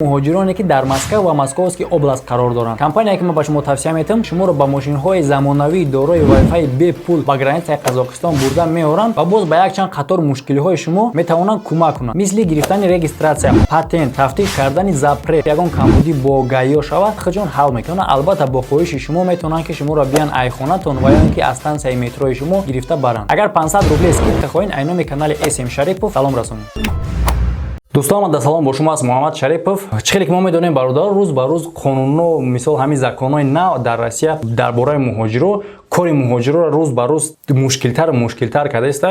مهاجرانی که در مسکو و مسکوفسکی اوبلاست قرار دارند. کمپانیایی که ما به شما توصیه می‌کنم شما رو با ماشین‌های زمانوی دارای وای فای بی پول با گرانیتای قزاقستان بردن میارن و باز با یک چند قطار مشکلی‌های شما میتوانند کمک کنند. مثل گرفتن رجیستراسیون، پاتنت، تفتیش کردن زاپرت، یگان کمبودی با گایا شود خودشون حل میکنن. البته با خواهش شما میتونن که شما رو بیان ای خونه‌تون و یا اینکه استانسیای متروی شما گرفته برن. اگر 500 روبل اسکیپ بخواین اینو کانال اسم شریپов سلام رسونید. دوستان در سلام با شما است محمد شریپов. چخیلی که ما میدونیم برادر روز به روز قانون مثال همین زکانای نو در روسیه درباره مهاجرو کاری مهاجرو را روز به روز مشکلتر کرده است.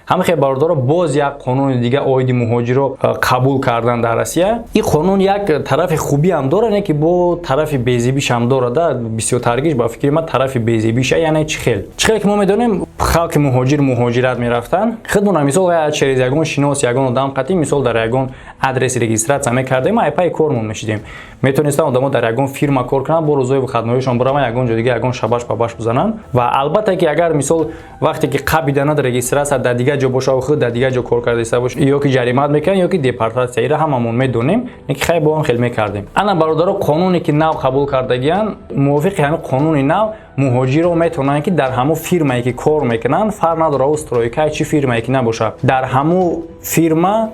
همه خیلی برادر باز یک قانون دیگه اوید مهاجرو قبول کردن در روسیه. این قانون یک طرف خوبی هم داره نه که با طرف بیزیبیش هم داره. در بسیار ترگیش با فکر من طرف بیزیبیش یعنی چخیلی که ما میدونیم خلق مهاجرت میرفتن خودمون مثال چریز یگون شناس یگون آدم قطعی مثال در یگون آدرس رجیستراسیون میکردیم ما پای کارمون میشدیم میتونستم آدمو در یگون فیرما کار کنن با روزای خدماتشون برام یگون دیگه یگون شباش باباش بزنن و البته که اگر مثال وقتی که قبیدن در رجیستراسیون در دیگه جا باشه خود در دیگه جا کار کرده است باشه یا که جریمه میکنن یا که دیپارتمنت هممون میدونیم اینکه خیلی با هم خیلی میکردیم. انا برادر قانونی که نو قبول کردگیان موافق همین قانون نو مهاجرو میتونن که در همو فیرمایی که کار میکنن فرق نداره استرویکای چی فیرمایی که نباشه در همو فیرما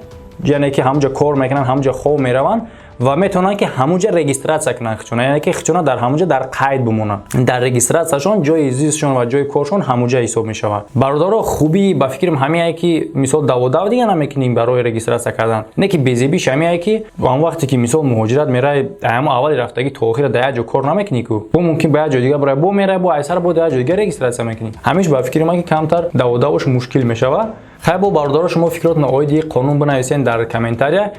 یعنی که همونجا کار میکنن همونجا خوب میرون و میتونن که همونجا رجیستراسیون کنن خچونه یعنی که خچونه در همونجا در قید بمونن در رجیستراسیون جای زیستشون و جای کارشون همونجا حساب میشه. برادر خوبی با فکرم همینه که مثال داو دیگه نمیکنیم برای رجیستراسیون کردن نه که بیزیبیش همینه که اون وقتی که مثال مهاجرت میره اما اول رفتگی تا آخر در جا کار نمیکنی کو با ممکن به جای دیگه برای بو میره با ایسر با در جای دیگه رجیستراسیون میکنی همیشه با فکر من که کمتر داوش مشکل میشه. خیلی با برادر شما فکراتون اوید قانون بنویسین در کامنتاریا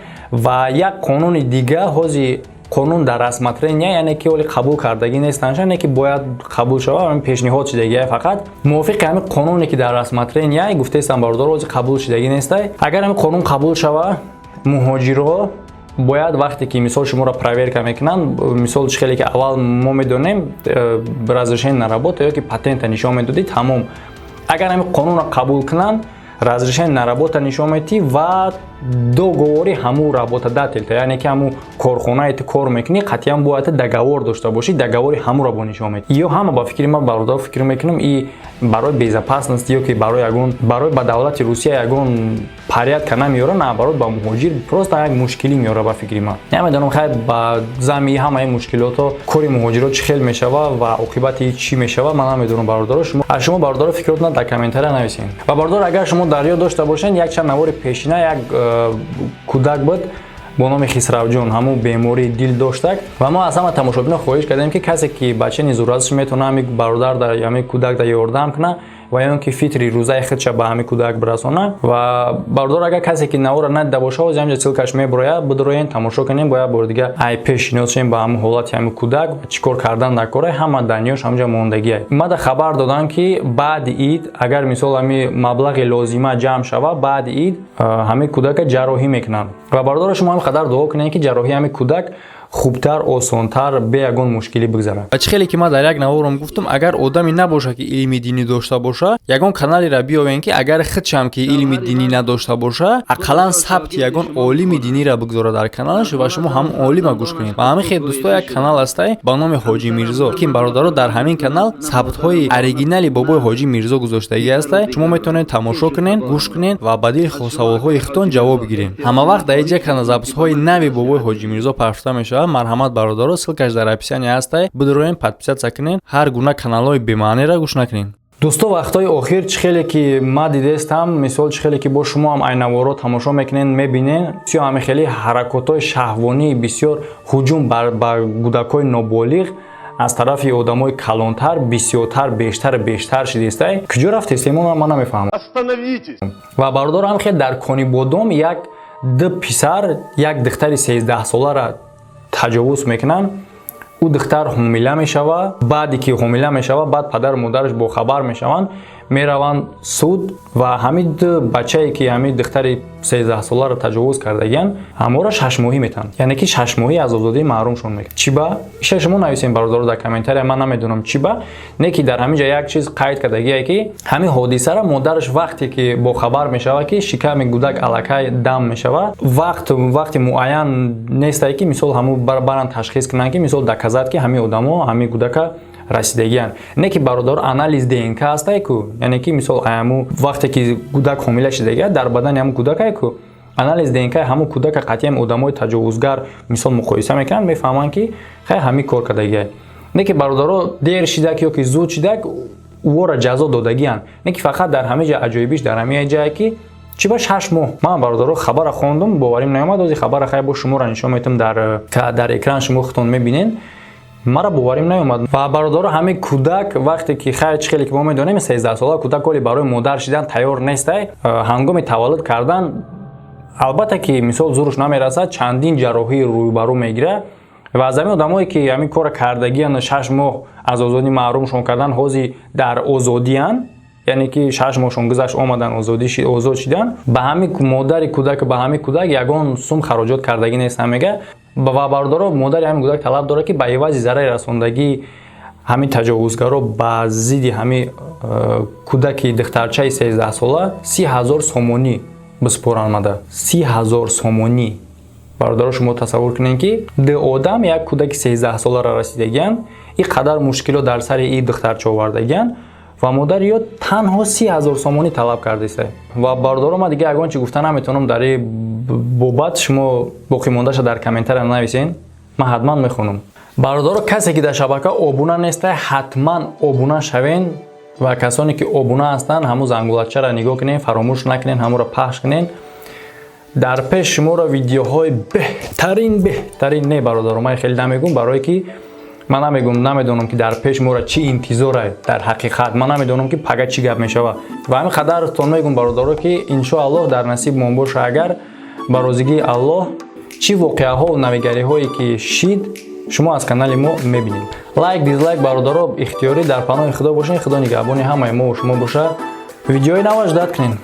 و یک قانون دیگه هازی قانون در رسمت نه یعنی که ولی قبول کردگی نیستن نه که باید قبول شود همین پیشنهاد شدگی فقط موافق همین قانونی که در رسمت نه گفته استم برادر روز قبول شدگی نیست. اگر همین قانون قبول شود مهاجرو باید وقتی که مثال شما را پرویر میکنن مثال خیلی که اول ما میدونیم برازرشین نرابط یا که پاتنت نشون میدادید تمام اگر همین قانون را قبول کنن разрешение на работу нишон медиҳӣ ва договори ҳамун работодатель яъне ки ҳамун корхонаи ту кор мекунӣ қатъиян бояд договор дошта бошӣ договори ҳамунро бо нишон медиҳӣ ё ҳама ба фикри ман бародар фикр мекунам и барои безопасности ё ки барои ба давлати русия ягон порядка намеёра наоборот ба муҳоҷир просто як мушкилӣ меёра ба фикри ман намедонам хай ба замми ҳамаи мушкилото кори муҳоҷирот чӣ хел мешава ва оқибати чӣ мешава ман намедонам бародаро шумо бародаро фикротона дар комментария нависед ва бародар агар шумо дарё дошта бошед як чанд навори пешина як кӯдак буд бо номи хисравҷон ҳамун бемории дил доштак ва мо аз ҳама тамошобинон хоҳиш кардем ки касе ки бачаи зуррасш метавона ҳамин бародар дар ҳамин кӯдак дар ёрдам кунад ва ё ки фитри рӯзаи худша ба ҳамин кӯдак бирасонад ва бародар агар касе ки навора надида боша оз ҳамҷа силкаш мебурояд бидроен тамошо кунем бояд бори дига ай пешиносем ба ҳамин ҳолати ҳамин кӯдак чӣ кор кардан накора ҳама данёш ҳамҷа мондагия мада хабар додам ки баъди ид агар мисол ҳамин маблағи лозима ҷамъ шава баъди ид ҳамин кӯдака ҷарроҳӣ мекунанд ва бародор шумо ҳам қадар дуо кунед ки ҷарроҳии ҳамин кӯдак хубтар осонтар бе ягон мушкилӣ бигзарад. Ва чӣ ки ма дар як наворам гуфтам агар одаме набоша ки илми динӣ дошта боша ягон каналеро биёвен ки агар худшам ки илми динӣ надошта боша ақаллан сабти ягон олими диниро бигзора дар каналаш ва шумо ҳам олима гӯш кунед. Ва ҳамин хеле дӯсто як канал астае ба номи ҳоҷӣ мирзо ки бародаро дар ҳамин канал сабтҳои оригинали бобои ҳоҷӣ мирзо гузоштагӣ астае шумо метавонед тамошо кунед гӯш кунед ва ба дили саволҳои худтон ҷавоб бигиред. Ҳама вақт дар инҷа канал записҳои нави бобои ҳоҷӣ мирзо пахшда мешавад. Марҳамат бародаро ссилкаш дар описание ҳастае бидроен подписатсия кунед ҳар гуна каналҳои бемаънеро гӯш накунед. дӯсто вақтҳои охир чӣ хеле ки ма дидестам мисол чӣ хеле ки бо шумо ҳам ай наворо тамошо мекунед мебинед бисёр ҳами хеле ҳаракотҳои шаҳвонии бисёр ҳуҷум ба кӯдакҳои ноболиғ аз тарафи одамои калонтар бисёртар бештар шидестае куҷо рафтестем ман намефаҳмам. Остановитесь. ва бародаро ҳам хеле дар кони бодом як ду писар як духтари 13 соларо таҷовуз мекунанд ӯ духтар ҳомила мешава баъде ки ҳомила мешава баъд падару модараш бохабар мешаванд мераванд суд ва ҳамин бачае ки ҳамин духтари 13 соларо таҷовуз кардагиян ҳаморо 6 моҳӣ метан, яъне ки 6 моҳӣ аз озодӣ маҳрумшон мекунад. Чӣ ба иша шумо нависем бародаро дар комментария, ман намедонам чӣ ба, не ки дар ҳамин ҷа як чиз қайд кардагие ки ҳамин ҳодисаро модараш вақте ки бохабар мешава ки шиками кӯдак аллакай дам мешава, вақти муайян нестае ки мисол ҳамун баранд ташхис кунанд ки мисол доказад ки ҳамин одамо ҳамин кӯдака расидагиян. Не ки бародар анализ ДНК астае ку, яъне ки мисол ҳамун вақте ки кӯдак ҳомила шидагия дар бадани ҳамун кӯдакае ку анализ ДНК ҳамун кӯдака қатъиан одамои таҷовузгар мисол муқоиса мекунанд, мефаҳманд ки хай ҳамин кор кардагия. Не ки бародаро дер шидак ё ки зуд шидак ӯро ҷазо додагиян. Не ки фақат дар ҳамин ҷа аҷоибиш дар ҳамин ҷае ки чӣ ба 6 моҳ. Ман бародаро хабара хондум, боварим наомад, ози хабара хай бо шуморо нишон метам дар экран шумо худтон мебинен. Мара боварим наомад. Ва бародаро ҳамин кӯдак вақте ки хай чӣ хеле ки мо медонем 13 сола кӯдак оли барои модар шидан тайёр нестай, ҳангоми таваллуд кардан албатта ки мисол зуруш намерасад, чандин ҷарроҳии рӯйбарӯ мегирад ва аз ҳамин одамое ки ҳамин кора кардагиян 6 моҳ аз озодӣ маҳрумшон кардан ҳозир дар озодиян, яъне ки 6 моҳшон гузашт омадан озод шидан, ба ҳамин модари кӯдак ба ҳамин кӯдак ягон сум хароҷот кардагӣ нест намега. ва бародаро модари ҳамин кӯдак талаб дорад ки ба ивази зарари расондагии ҳамин таҷовузгаро ба зидди ҳамин кӯдаки духтарчаи 13 сола 30 000 сомонӣ биспоранд мада. 30 000 сомонӣ. бародаро шумо тасаввур кунед ки ду одам як кӯдаки 13 соларо расидагиян, ин қадар мушкилот дар сари ин духтарча овардагиян ва модари ё танҳо 30 000 сомонӣ талаб кардааст. Ва бародаро ман дига ягон чи гуфта наметавонам дар ин бобат, шумо боқӣ мондаша дар комментария нависен, ман ҳатман мехонам. бародаро касе ки дар шабака обуна нестае ҳатман обуна шавен ва касоне ки обуна ҳастанд ҳамун зангулакчаро нигоҳ кунен, фаромӯш накунен, ҳамонро пахш кунен. дар пеш шуморо видеоҳои беҳтарин не бародаро, ман хеле намегум, барое ки ман намедонам ки дар пеш моро чӣ интизоре дар ҳақиқат, ман намедонам ки пага чӣ гап мешава. ва ҳамин қадартон мегум бародаро ки иншоаллоҳ дар насиб мон боша, агар ба розигии Аллоҳ чӣ воқеаҳо навигариҳое ки шид шумо аз канали мо мебинед. Лайк, дизлайк бародаро ихтиёрӣ, дар паноҳи худо бошед. Худо нигаҳбони ҳамаи мо ва шумо боша. Видеои наваш дад кунед.